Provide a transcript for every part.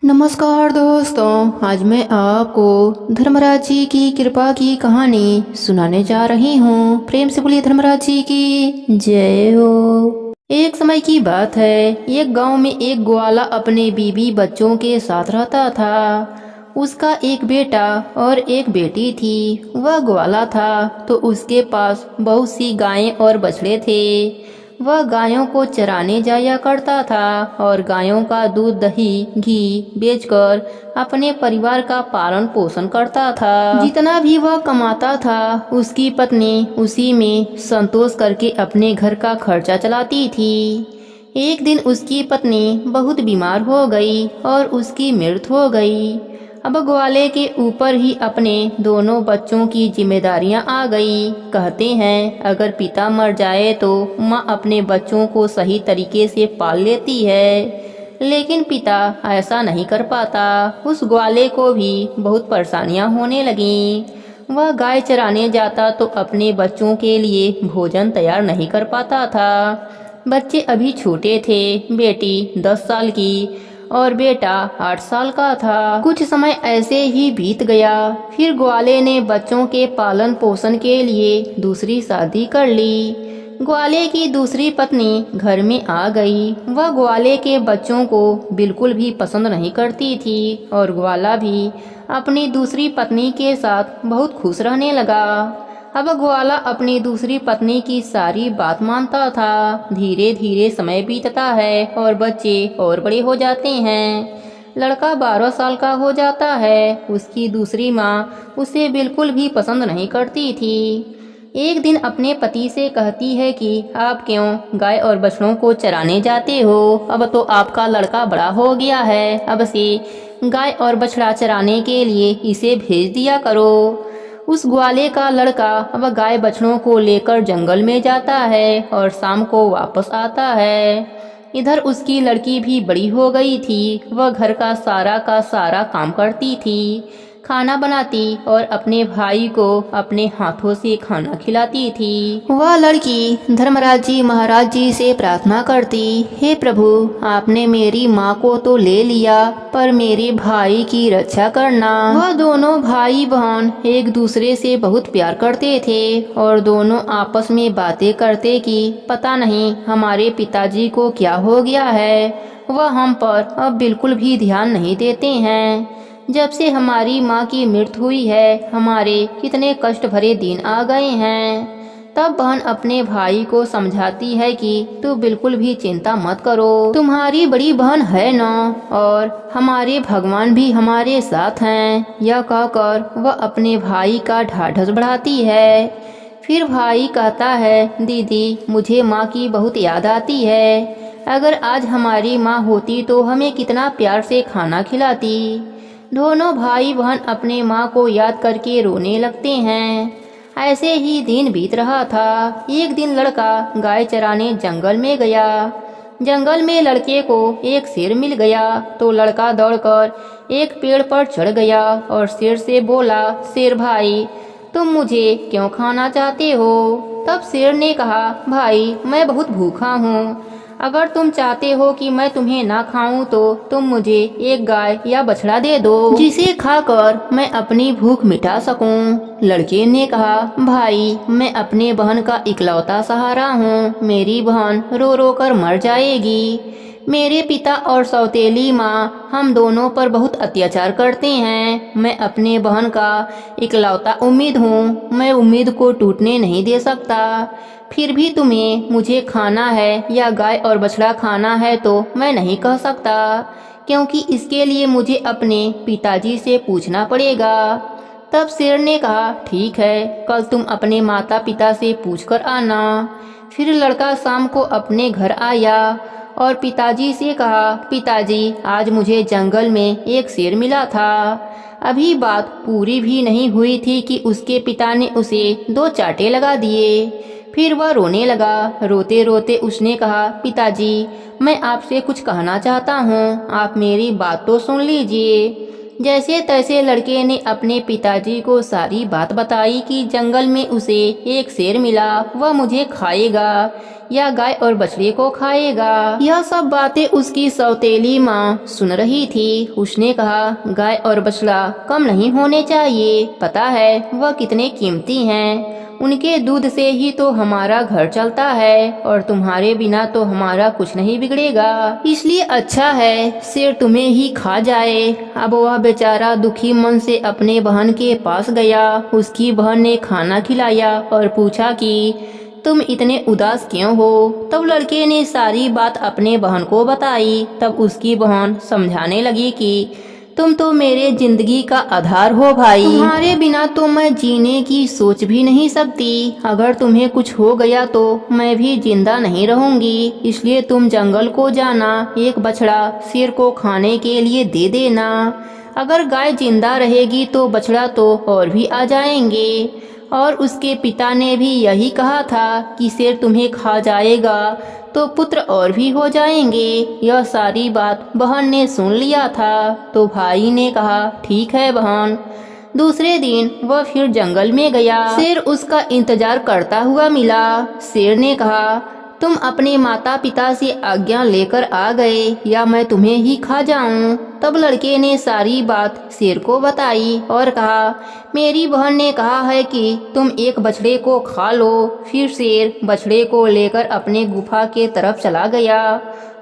नमस्कार दोस्तों, आज मैं आपको धर्मराज जी की कृपा की कहानी सुनाने जा रही हूँ। प्रेम से बोलिए धर्मराज जी की जय हो। एक समय की बात है, एक गांव में एक ग्वाला अपने बीवी बच्चों के साथ रहता था। उसका एक बेटा और एक बेटी थी। वह ग्वाला था तो उसके पास बहुत सी गायें और बछड़े थे। वह गायों को चराने जाया करता था और गायों का दूध दही घी बेचकर अपने परिवार का पालन पोषण करता था। जितना भी वह कमाता था उसकी पत्नी उसी में संतोष करके अपने घर का खर्चा चलाती थी। एक दिन उसकी पत्नी बहुत बीमार हो गई और उसकी मृत्यु हो गई। अब ग्वाले के ऊपर ही अपने दोनों बच्चों की जिम्मेदारियां आ गई। कहते हैं अगर पिता मर जाए तो माँ अपने बच्चों को सही तरीके से पाल लेती है, लेकिन पिता ऐसा नहीं कर पाता। उस ग्वाले को भी बहुत परेशानियां होने लगीं। वह गाय चराने जाता तो अपने बच्चों के लिए भोजन तैयार नहीं कर पाता था। बच्चे अभी छोटे थे, बेटी 10 साल की और बेटा 8 साल का था। कुछ समय ऐसे ही बीत गया। फिर ग्वाले ने बच्चों के पालन पोषण के लिए दूसरी शादी कर ली। ग्वाले की दूसरी पत्नी घर में आ गई। वह ग्वाले के बच्चों को बिल्कुल भी पसंद नहीं करती थी और ग्वाला भी अपनी दूसरी पत्नी के साथ बहुत खुश रहने लगा। अब ग्वाला अपनी दूसरी पत्नी की सारी बात मानता था। धीरे धीरे समय बीतता है और बच्चे और बड़े हो जाते हैं। लड़का 12 साल का हो जाता है। उसकी दूसरी माँ उसे बिल्कुल भी पसंद नहीं करती थी। एक दिन अपने पति से कहती है कि आप क्यों गाय और बछड़ों को चराने जाते हो? अब तो आपका लड़का बड़ा हो गया है, अब से गाय और बछड़ा चराने के लिए इसे भेज दिया करो। उस ग्वाले का लड़का अब गाय बछड़ों को लेकर जंगल में जाता है और शाम को वापस आता है। इधर उसकी लड़की भी बड़ी हो गई थी। वह घर का सारा काम करती थी, खाना बनाती और अपने भाई को अपने हाथों से खाना खिलाती थी। वह लड़की धर्मराज जी महाराज जी से प्रार्थना करती, हे प्रभु, आपने मेरी माँ को तो ले लिया पर मेरे भाई की रक्षा करना। वह दोनों भाई बहन एक दूसरे से बहुत प्यार करते थे और दोनों आपस में बातें करते कि पता नहीं हमारे पिताजी को क्या हो गया है, वह हम पर अब बिल्कुल भी ध्यान नहीं देते हैं। जब से हमारी माँ की मृत्यु हुई है हमारे कितने कष्ट भरे दिन आ गए हैं। तब बहन अपने भाई को समझाती है कि तू बिल्कुल भी चिंता मत करो, तुम्हारी बड़ी बहन है ना और हमारे भगवान भी हमारे साथ हैं। यह कहकर वह अपने भाई का ढाढ़स बढ़ाती है। फिर भाई कहता है, दीदी मुझे माँ की बहुत याद आती है। अगर आज हमारी माँ होती तो हमें कितना प्यार से खाना खिलाती। दोनों भाई बहन अपने माँ को याद करके रोने लगते हैं। ऐसे ही दिन बीत रहा था। एक दिन लड़का गाय चराने जंगल में गया। जंगल में लड़के को एक शेर मिल गया तो लड़का दौड़कर एक पेड़ पर चढ़ गया और शेर से बोला, शेर भाई तुम मुझे क्यों खाना चाहते हो? तब शेर ने कहा, भाई मैं बहुत भूखा हूँ, अगर तुम चाहते हो कि मैं तुम्हें ना खाऊं तो तुम मुझे एक गाय या बछड़ा दे दो जिसे खाकर मैं अपनी भूख मिटा सकूं। लड़के ने कहा, भाई मैं अपने बहन का इकलौता सहारा हूँ, मेरी बहन रो रो कर मर जाएगी। मेरे पिता और सौतेली माँ हम दोनों पर बहुत अत्याचार करते हैं। मैं अपने बहन का इकलौता उम्मीद हूँ, मैं उम्मीद को टूटने नहीं दे सकता। फिर भी तुम्हें मुझे खाना है या गाय और बछड़ा खाना है तो मैं नहीं कह सकता, क्योंकि इसके लिए मुझे अपने पिताजी से पूछना पड़ेगा। तब शेर ने कहा, ठीक है, कल तुम अपने माता पिता से पूछकर आना। फिर लड़का शाम को अपने घर आया और पिताजी से कहा, पिताजी आज मुझे जंगल में एक शेर मिला था। अभी बात पूरी भी नहीं हुई थी कि उसके पिता ने उसे 2 चांटे लगा दिए। फिर वह रोने लगा। रोते रोते उसने कहा, पिताजी मैं आपसे कुछ कहना चाहता हूँ, आप मेरी बात तो सुन लीजिए। जैसे तैसे लड़के ने अपने पिताजी को सारी बात बताई कि जंगल में उसे एक शेर मिला, वह मुझे खाएगा। या गाय और बछड़े को खाएगा। यह सब बातें उसकी सौतेली माँ सुन रही थी। उसने कहा, गाय और बछड़ा कम नहीं होने चाहिए, पता है वह कितने कीमती हैं। उनके दूध से ही तो हमारा घर चलता है और तुम्हारे बिना तो हमारा कुछ नहीं बिगड़ेगा, इसलिए अच्छा है शेर तुम्हें ही खा जाए। अब वह बेचारा दुखी मन से अपने बहन के पास गया। उसकी बहन ने खाना खिलाया और पूछा कि तुम इतने उदास क्यों हो। तब लड़के ने सारी बात अपने बहन को बताई। तब उसकी बहन समझाने लगी कि तुम तो मेरे जिंदगी का आधार हो भाई, तुम्हारे बिना तो मैं जीने की सोच भी नहीं सकती। अगर तुम्हें कुछ हो गया तो मैं भी जिंदा नहीं रहूंगी, इसलिए तुम जंगल को जाना, एक बछड़ा शेर को खाने के लिए दे देना। अगर गाय जिंदा रहेगी तो बछड़ा तो और भी आ जाएंगे। और उसके पिता ने भी यही कहा था कि शेर तुम्हें खा जाएगा तो पुत्र और भी हो जाएंगे। यह सारी बात बहन ने सुन लिया था। तो भाई ने कहा, ठीक है बहन। दूसरे दिन वह फिर जंगल में गया। शेर उसका इंतजार करता हुआ मिला। शेर ने कहा, तुम अपने माता पिता से आज्ञा लेकर आ गए या मैं तुम्हें ही खा जाऊं। तब लड़के ने सारी बात शेर को बताई और कहा, मेरी बहन ने कहा है कि तुम एक बछड़े को खा लो। फिर शेर बछड़े को लेकर अपने गुफा के तरफ चला गया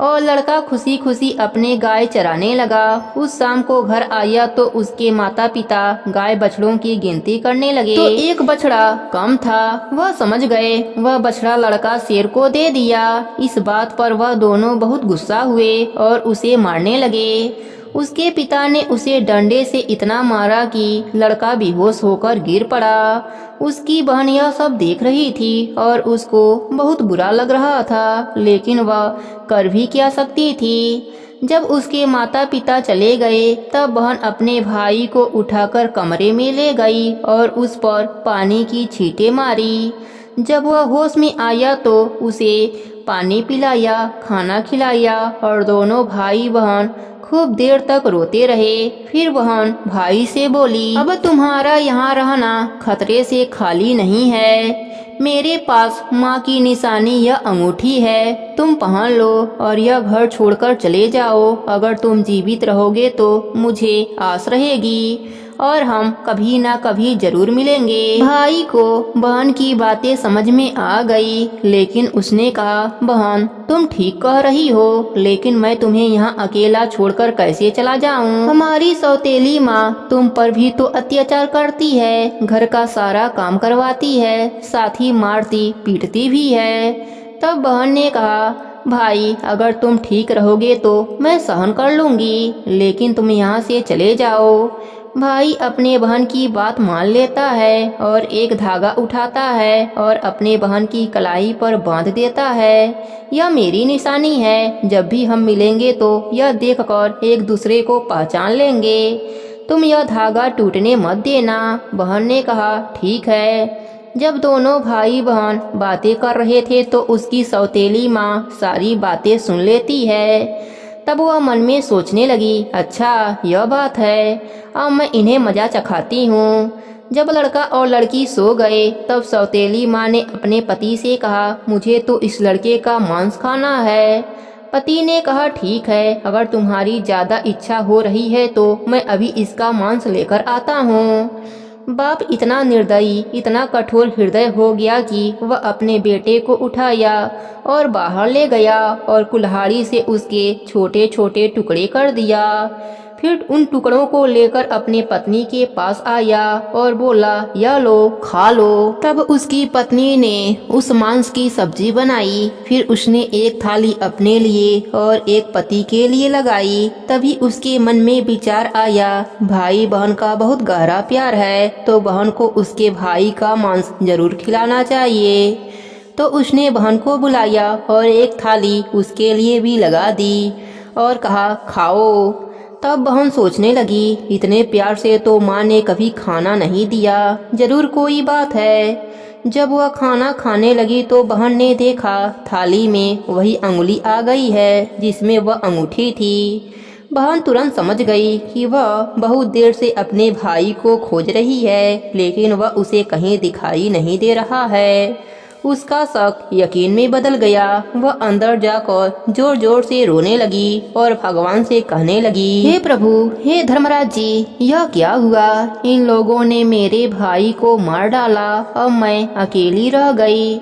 और लड़का खुशी खुशी अपने गाय चराने लगा। उस शाम को घर आया तो उसके माता पिता गाय बछड़ों की गिनती करने लगे तो एक बछड़ा कम था। वह समझ गए। वह बछड़ा लड़का शेर को दे दिया। इस बात पर वह दोनों बहुत गुस्सा हुए और उसे मारने लगे। उसके पिता ने उसे डंडे से इतना मारा कि लड़का बेहोश होकर गिर पड़ा। उसकी बहन यह सब देख रही थी और उसको बहुत बुरा लग रहा था, लेकिन वह कर भी क्या सकती थी। जब उसके माता पिता चले गए तब बहन अपने भाई को उठाकर कमरे में ले गई और उस पर पानी की छींटे मारी। जब वह होश में आया तो उसे पानी पिलाया, खाना खिलाया और दोनों भाई बहन खूब देर तक रोते रहे। फिर बहन भाई से बोली, अब तुम्हारा यहाँ रहना खतरे से खाली नहीं है। मेरे पास माँ की निशानी यह अंगूठी है, तुम पहन लो और यह घर छोड़कर चले जाओ। अगर तुम जीवित रहोगे तो मुझे आस रहेगी और हम कभी ना कभी जरूर मिलेंगे। भाई को बहन की बातें समझ में आ गई, लेकिन उसने कहा, बहन तुम ठीक कह रही हो, लेकिन मैं तुम्हें यहाँ अकेला छोड़कर कैसे चला जाऊँ। हमारी सौतेली माँ तुम पर भी तो अत्याचार करती है, घर का सारा काम करवाती है, साथ ही मारती पीटती भी है। तब बहन ने कहा, भाई अगर तुम ठीक रहोगे तो मैं सहन कर लूंगी, लेकिन तुम यहाँ से चले जाओ। भाई अपने बहन की बात मान लेता है और एक धागा उठाता है और अपने बहन की कलाई पर बांध देता है। यह मेरी निशानी है, जब भी हम मिलेंगे तो यह देखकर एक दूसरे को पहचान लेंगे। तुम यह धागा टूटने मत देना। बहन ने कहा, ठीक है। जब दोनों भाई बहन बातें कर रहे थे तो उसकी सौतेली माँ सारी बातें सुन लेती है। तब वह मन में सोचने लगी, अच्छा यह बात है, अब मैं इन्हें मजा चखाती हूँ। जब लड़का और लड़की सो गए तब सौतेली माँ ने अपने पति से कहा, मुझे तो इस लड़के का मांस खाना है। पति ने कहा, ठीक है, अगर तुम्हारी ज़्यादा इच्छा हो रही है तो मैं अभी इसका मांस लेकर आता हूँ। बाप इतना निर्दयी, इतना कठोर हृदय हो गया कि वह अपने बेटे को उठाया और बाहर ले गया और कुल्हाड़ी से उसके छोटे छोटे टुकड़े कर दिया। फिर उन टुकड़ों को लेकर अपनी पत्नी के पास आया और बोला, यह लो खा लो। तब उसकी पत्नी ने उस मांस की सब्जी बनाई। फिर उसने एक थाली अपने लिए और एक पति के लिए लगाई। तभी उसके मन में विचार आया, भाई बहन का बहुत गहरा प्यार है तो बहन को उसके भाई का मांस जरूर खिलाना चाहिए। तो उसने बहन को बुलाया और एक थाली उसके लिए भी लगा दी और कहा, खाओ। तब बहन सोचने लगी, इतने प्यार से तो माँ ने कभी खाना नहीं दिया, जरूर कोई बात है। जब वह खाना खाने लगी तो बहन ने देखा थाली में वही अंगुली आ गई है जिसमें वह अंगूठी थी। बहन तुरंत समझ गई कि वह बहुत देर से अपने भाई को खोज रही है, लेकिन वह उसे कहीं दिखाई नहीं दे रहा है। उसका शक यकीन में बदल गया। वह अंदर जाकर जोर जोर से रोने लगी और भगवान से कहने लगी, हे प्रभु, हे धर्मराज जी, यह क्या हुआ? इन लोगों ने मेरे भाई को मार डाला। अब मैं अकेली रह गई।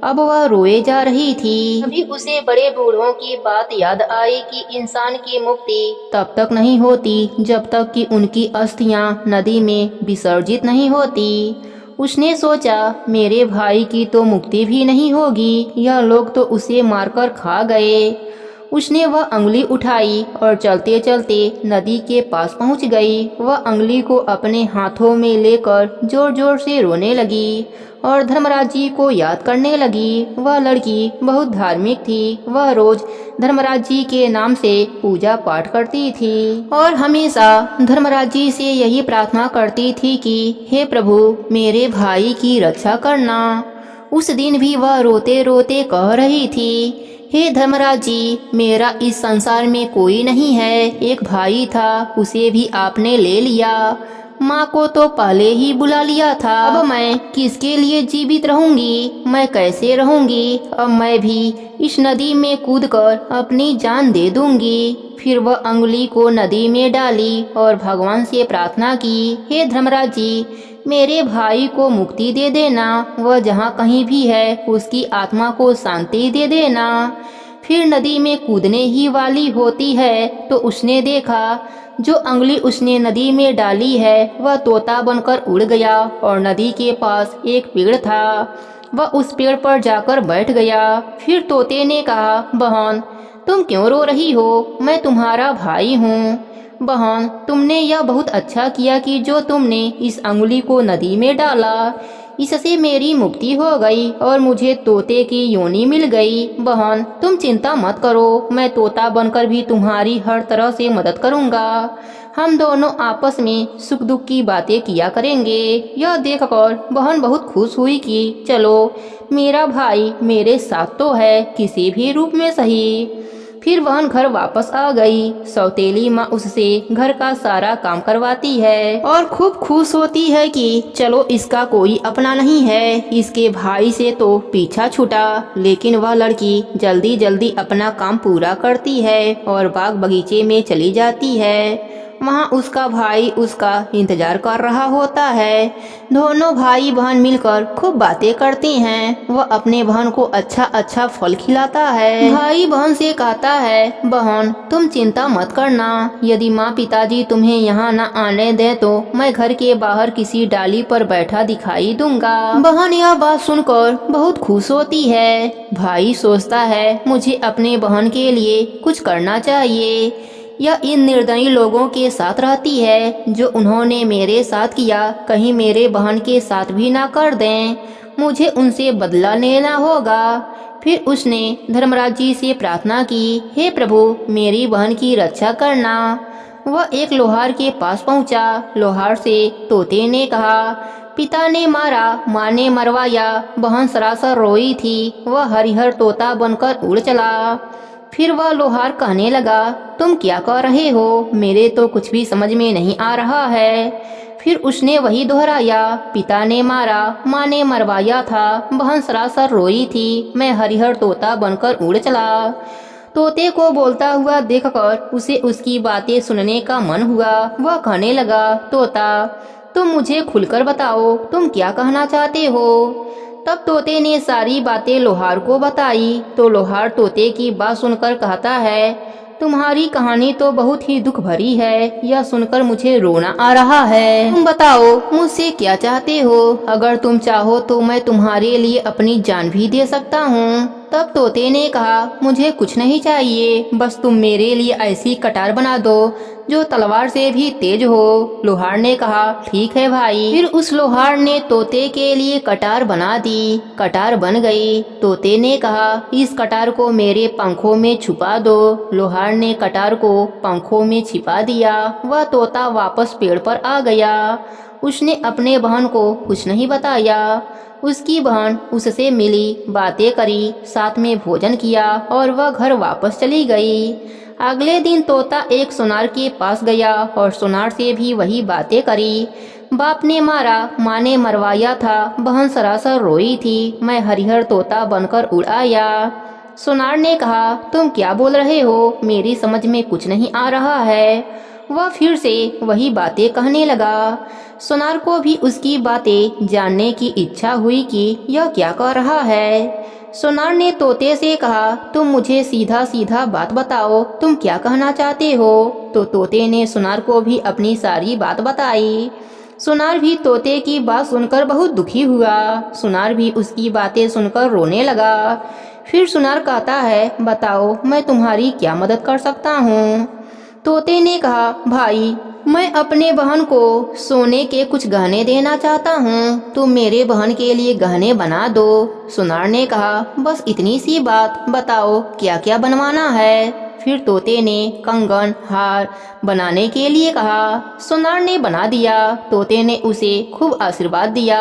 अब वह रोए जा रही थी। अभी उसे बड़े बूढ़ों की बात याद आई कि इंसान की मुक्ति तब तक नहीं होती जब तक कि उनकी अस्थियां नदी में विसर्जित नहीं होती। उसने सोचा, मेरे भाई की तो मुक्ति भी नहीं होगी, यह लोग तो उसे मारकर खा गए। उसने वह अंगुली उठाई और चलते चलते नदी के पास पहुंच गई। वह अंगुली को अपने हाथों में लेकर जोर जोर से रोने लगी और धर्मराज जी को याद करने लगी। वह लड़की बहुत धार्मिक थी। वह रोज धर्मराज जी के नाम से पूजा पाठ करती थी और हमेशा धर्मराज जी से यही प्रार्थना करती थी कि हे प्रभु, मेरे भाई की रक्षा करना। उस दिन भी वह रोते रोते कह रही थी, हे धर्मराज जी, मेरा इस संसार में कोई नहीं है। एक भाई था, उसे भी आपने ले लिया। माँ को तो पहले ही बुला लिया था। अब मैं किसके लिए जीवित रहूंगी? मैं कैसे रहूंगी? अब मैं भी इस नदी में कूदकर अपनी जान दे दूंगी। फिर वह अंगुली को नदी में डाली और भगवान से प्रार्थना की, हे धर्मराज जी, मेरे भाई को मुक्ति दे देना। वह जहाँ कहीं भी है उसकी आत्मा को शांति दे देना। फिर नदी में कूदने ही वाली होती है तो उसने देखा जो अंगुली उसने नदी में डाली है वह तोता बनकर उड़ गया और नदी के पास एक पेड़ था। वह उस पेड़ पर जाकर बैठ गया। फिर तोते ने कहा, बहन, तुम क्यों रो रही हो? मैं तुम्हारा भाई हूँ। बहन, तुमने यह बहुत अच्छा किया कि जो तुमने इस अंगुली को नदी में डाला। इससे मेरी मुक्ति हो गई और मुझे तोते की योनि मिल गई। बहन, तुम चिंता मत करो, मैं तोता बनकर भी तुम्हारी हर तरह से मदद करूँगा। हम दोनों आपस में सुख दुख की बातें किया करेंगे। यह देखकर बहन बहुत खुश हुई कि चलो, मेरा भाई मेरे साथ तो है, किसी भी रूप में सही। फिर बहन घर वापस आ गई। सौतेली माँ उससे घर का सारा काम करवाती है और खूब खुश होती है कि चलो, इसका कोई अपना नहीं है, इसके भाई से तो पीछा छूटा। लेकिन वह लड़की जल्दी जल्दी अपना काम पूरा करती है और बाग बगीचे में चली जाती है। वहाँ उसका भाई उसका इंतजार कर रहा होता है। दोनों भाई बहन मिलकर खूब बातें करते हैं। वह अपने बहन को अच्छा अच्छा फल खिलाता है। भाई बहन से कहता है, बहन, तुम चिंता मत करना। यदि माँ पिताजी तुम्हें यहाँ न आने दे तो मैं घर के बाहर किसी डाली पर बैठा दिखाई दूंगा। बहन यह बात सुनकर बहुत खुश होती है। भाई सोचता है, मुझे अपने बहन के लिए कुछ करना चाहिए। यह इन निर्दयी लोगों के साथ रहती है जो उन्होंने मेरे साथ किया, कहीं मेरे बहन के साथ भी ना कर दें। मुझे उनसे बदला लेना होगा। फिर उसने धर्मराज जी से प्रार्थना की, हे प्रभु, मेरी बहन की रक्षा करना। वह एक लोहार के पास पहुंचा। लोहार से तोते ने कहा, पिता ने मारा, माँ ने मरवाया। बहन सरासर रोई थी। वह हरिहर तोता बनकर उड़ चला। फिर वह लोहार कहने लगा, तुम क्या कह रहे हो? मेरे तो कुछ भी समझ में नहीं आ रहा है। फिर उसने वही दोहराया, पिता ने मारा, माँ ने मरवाया था। बहन सरासर रोई थी। मैं हरिहर तोता बनकर उड़ चला। तोते को बोलता हुआ देखकर उसे उसकी बातें सुनने का मन हुआ। वह कहने लगा, तोता, तुम मुझे खुलकर बताओ, तुम क्या कहना चाहते हो? तब तोते ने सारी बातें लोहार को बताई। तो लोहार तोते की बात सुनकर कहता है, तुम्हारी कहानी तो बहुत ही दुख भरी है। यह सुनकर मुझे रोना आ रहा है। तुम बताओ, मुझसे क्या चाहते हो? अगर तुम चाहो तो मैं तुम्हारे लिए अपनी जान भी दे सकता हूँ। तब तोते ने कहा, मुझे कुछ नहीं चाहिए, बस तुम मेरे लिए ऐसी कटार बना दो जो तलवार से भी तेज हो। लोहार ने कहा, ठीक है भाई। फिर उस लोहार ने तोते के लिए कटार बना दी। कटार बन गई। तोते ने कहा, इस कटार को मेरे पंखों में छुपा दो। लोहार ने कटार को पंखों में छिपा दिया। वह तोता वापस पेड़ पर आ गया। उसने अपने बहन को कुछ नहीं बताया। उसकी बहन उससे मिली, बातें करी, साथ में भोजन किया और वह घर वापस चली गई। अगले दिन तोता एक सोनार के पास गया और सोनार से भी वही बातें करी। बाप ने मारा, माँ ने मरवाया था, बहन सरासर रोई थी, मैं हरिहर तोता बनकर उड़ आया। सोनार ने कहा, तुम क्या बोल रहे हो, मेरी समझ में कुछ नहीं आ रहा है। वह फिर से वही बातें कहने लगा। सोनार को भी उसकी बातें जानने की इच्छा हुई कि यह क्या कह रहा है। सोनार ने तोते से कहा, तुम मुझे सीधा सीधा बात बताओ, तुम क्या कहना चाहते हो। तो तोते ने सोनार को भी अपनी सारी बात बताई। सोनार भी तोते की बात सुनकर बहुत दुखी हुआ। सोनार भी उसकी बातें सुनकर रोने लगा। फिर सोनार कहता है, बताओ मैं तुम्हारी क्या मदद कर सकता हूँ। तोते ने कहा, भाई मैं अपने बहन को सोने के कुछ गहने देना चाहता हूँ, तुम मेरे बहन के लिए गहने बना दो। सोनार ने कहा, बस इतनी सी बात, बताओ क्या क्या बनवाना है। फिर तोते ने कंगन हार बनाने के लिए कहा। सोनार ने बना दिया। तोते ने उसे खूब आशीर्वाद दिया।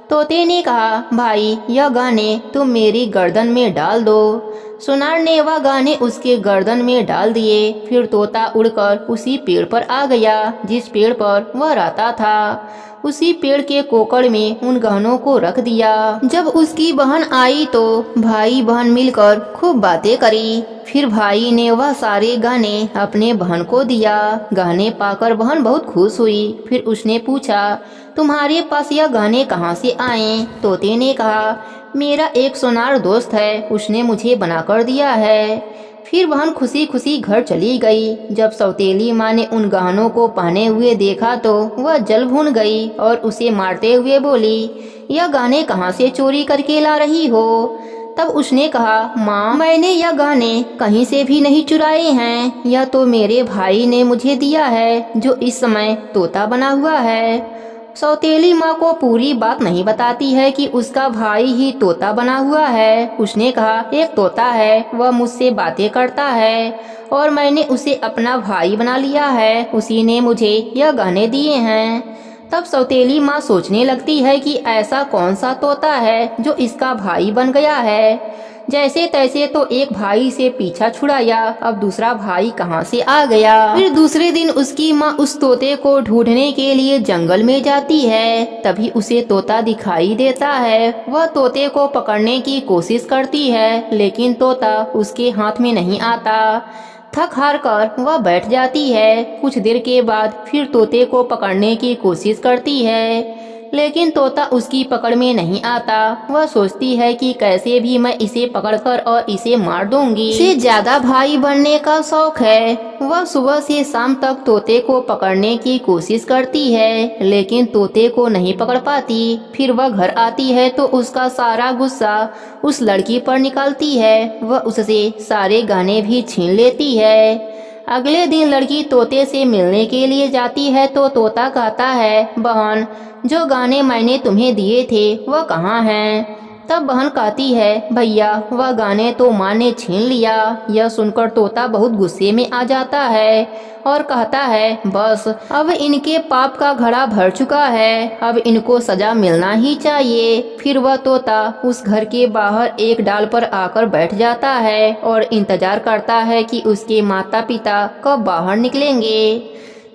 तोते ने कहा, भाई यह गाने तुम मेरी गर्दन में डाल दो। सोनार ने वह गाने उसके गर्दन में डाल दिए। फिर तोता उड़कर उसी पेड़ पर आ गया जिस पेड़ पर वह रहता था। उसी पेड़ के कोकड़ में उन गहनों को रख दिया। जब उसकी बहन आई तो भाई बहन मिलकर खूब बातें करी। फिर भाई ने वह सारे गहने अपने बहन को दिया। गहने पाकर बहन बहुत खुश हुई। फिर उसने पूछा, तुम्हारे पास यह गहने कहाँ से आए। तोते ने कहा, मेरा एक सोनार दोस्त है, उसने मुझे बनाकर दिया है। फिर बहन खुशी खुशी घर चली गई। जब सौतेली माँ ने उन गहनों को पहने हुए देखा तो वह जल भून गई और उसे मारते हुए बोली, यह गहने कहाँ से चोरी करके ला रही हो। तब उसने कहा, माँ मैंने यह गहने कहीं से भी नहीं चुराए हैं, यह तो मेरे भाई ने मुझे दिया है जो इस समय तोता बना हुआ है। सौतेली माँ को पूरी बात नहीं बताती है कि उसका भाई ही तोता बना हुआ है। उसने कहा, एक तोता है, वह मुझसे बातें करता है और मैंने उसे अपना भाई बना लिया है, उसी ने मुझे यह गहने दिए हैं। तब सौतेली माँ सोचने लगती है कि ऐसा कौन सा तोता है जो इसका भाई बन गया है। जैसे तैसे तो एक भाई से पीछा छुड़ाया, अब दूसरा भाई कहाँ से आ गया। फिर दूसरे दिन उसकी माँ उस तोते को ढूंढने के लिए जंगल में जाती है। तभी उसे तोता दिखाई देता है। वह तोते को पकड़ने की कोशिश करती है लेकिन तोता उसके हाथ में नहीं आता। थक हार कर वह बैठ जाती है। कुछ देर के बाद फिर तोते को पकड़ने की कोशिश करती है लेकिन तोता उसकी पकड़ में नहीं आता। वह सोचती है कि कैसे भी मैं इसे पकड़कर और इसे मार दूंगी। इसे ज्यादा भाई बनने का शौक है। वह सुबह से शाम तक तोते को पकड़ने की कोशिश करती है लेकिन तोते को नहीं पकड़ पाती। फिर वह घर आती है तो उसका सारा गुस्सा उस लड़की पर निकालती है। वह उससे सारे गहने भी छीन लेती है। अगले दिन लड़की तोते से मिलने के लिए जाती है तो तोता कहता है, बहन जो गाने मैंने तुम्हें दिए थे वह कहाँ हैं। तब बहन कहती है, भैया वह गाने तो माँ ने छीन लिया। यह सुनकर तोता बहुत गुस्से में आ जाता है और कहता है, बस अब इनके पाप का घड़ा भर चुका है, अब इनको सजा मिलना ही चाहिए। फिर वह तोता उस घर के बाहर एक डाल पर आकर बैठ जाता है और इंतजार करता है कि उसके माता पिता कब बाहर निकलेंगे।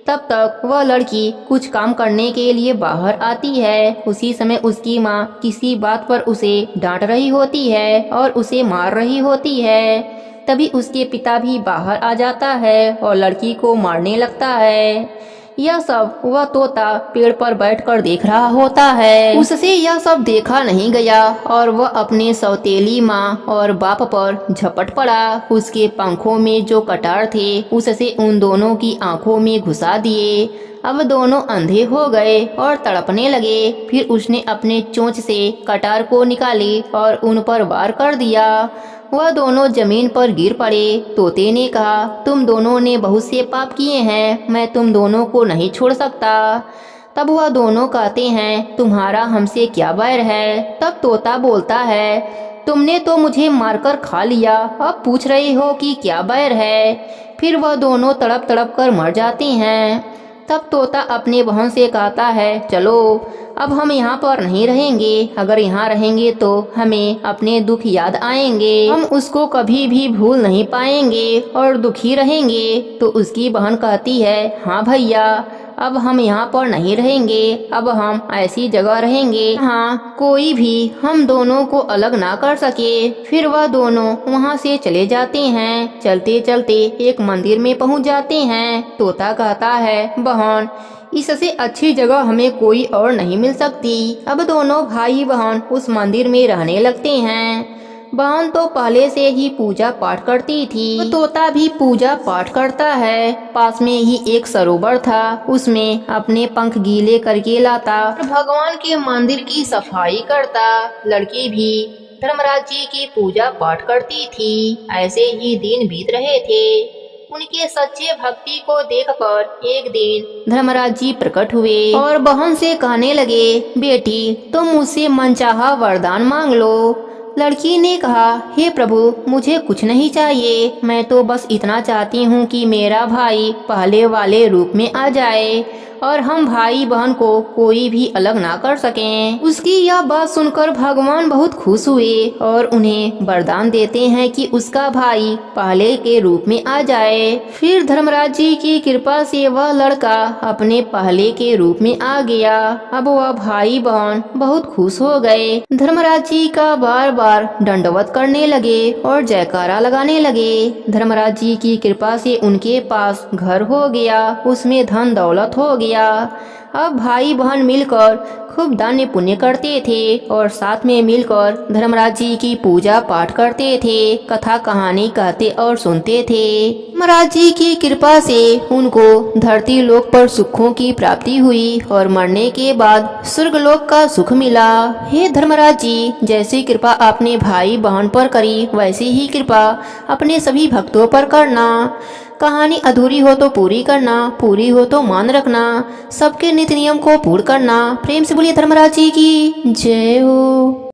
तब तक वह लड़की कुछ काम करने के लिए बाहर आती है। उसी समय उसकी माँ किसी बात पर उसे डांट रही होती है और उसे मार रही होती है। तभी उसके पिता भी बाहर आ जाता है और लड़की को मारने लगता है। यह सब वह तोता पेड़ पर बैठकर देख रहा होता है। उससे यह सब देखा नहीं गया और वह अपने सौतेली माँ और बाप पर झपट पड़ा। उसके पंखों में जो कटार थे उससे उन दोनों की आंखों में घुसा दिए। अब दोनों अंधे हो गए और तड़पने लगे। फिर उसने अपने चोंच से कटार को निकाली और उन पर वार कर दिया। वह दोनों जमीन पर गिर पड़े। तोते ने कहा, तुम दोनों ने बहुत से पाप किए हैं, मैं तुम दोनों को नहीं छोड़ सकता। तब वह दोनों कहते हैं, तुम्हारा हमसे क्या बैर है। तब तोता बोलता है, तुमने तो मुझे मारकर खा लिया, अब पूछ रहे हो कि क्या बैर है। फिर वह दोनों तड़प तड़प कर मर जाते हैं। तब तोता अपने बहन से कहता है, चलो अब हम यहाँ पर नहीं रहेंगे, अगर यहाँ रहेंगे तो हमें अपने दुख याद आएंगे, हम उसको कभी भी भूल नहीं पाएंगे और दुखी रहेंगे। तो उसकी बहन कहती है, हाँ भैया अब हम यहाँ पर नहीं रहेंगे, अब हम ऐसी जगह रहेंगे हाँ कोई भी हम दोनों को अलग ना कर सके। फिर वह दोनों वहाँ से चले जाते हैं। चलते चलते एक मंदिर में पहुँच जाते हैं। तोता कहता है, बहन इससे अच्छी जगह हमें कोई और नहीं मिल सकती। अब दोनों भाई बहन उस मंदिर में रहने लगते हैं। बहन तो पहले से ही पूजा पाठ करती थी, तो तोता भी पूजा पाठ करता है। पास में ही एक सरोवर था, उसमें अपने पंख गीले करके लाता और भगवान के मंदिर की सफाई करता। लड़की भी धर्मराज जी की पूजा पाठ करती थी। ऐसे ही दिन बीत रहे थे। उनके सच्चे भक्ति को देखकर एक दिन धर्मराज जी प्रकट हुए और बहन से कहने लगे, बेटी तुम मुझसे मनचाहा वरदान मांग लो। लड़की ने कहा, हे प्रभु मुझे कुछ नहीं चाहिए, मैं तो बस इतना चाहती हूँ कि मेरा भाई पहले वाले रूप में आ जाए और हम भाई बहन को कोई भी अलग ना कर सकें। उसकी यह बात सुनकर भगवान बहुत खुश हुए और उन्हें वरदान देते हैं कि उसका भाई पहले के रूप में आ जाए। फिर धर्मराज जी की कृपा से वह लड़का अपने पहले के रूप में आ गया। अब वह भाई बहन बहुत खुश हो गए। धर्मराज जी का बार बार दंडवत करने लगे और जयकारा लगाने लगे। धर्मराज जी की कृपा से उनके पास घर हो गया, उसमें धन दौलत हो गया। अब भाई बहन मिलकर खूब दान पुण्य करते थे और साथ में मिलकर धर्मराज जी की पूजा पाठ करते थे, कथा कहानी कहते और सुनते थे। धर्मराज जी की कृपा से उनको धरती लोक पर सुखों की प्राप्ति हुई और मरने के बाद स्वर्ग लोक का सुख मिला। हे धर्मराज जी, जैसी कृपा आपने भाई बहन पर करी वैसी ही कृपा अपने सभी भक्तों पर करना। कहानी अधूरी हो तो पूरी करना, पूरी हो तो मान रखना, सबके नित्य नियम को पूर्ण करना। प्रेम से बोलिए धर्मराज जी की जय हो।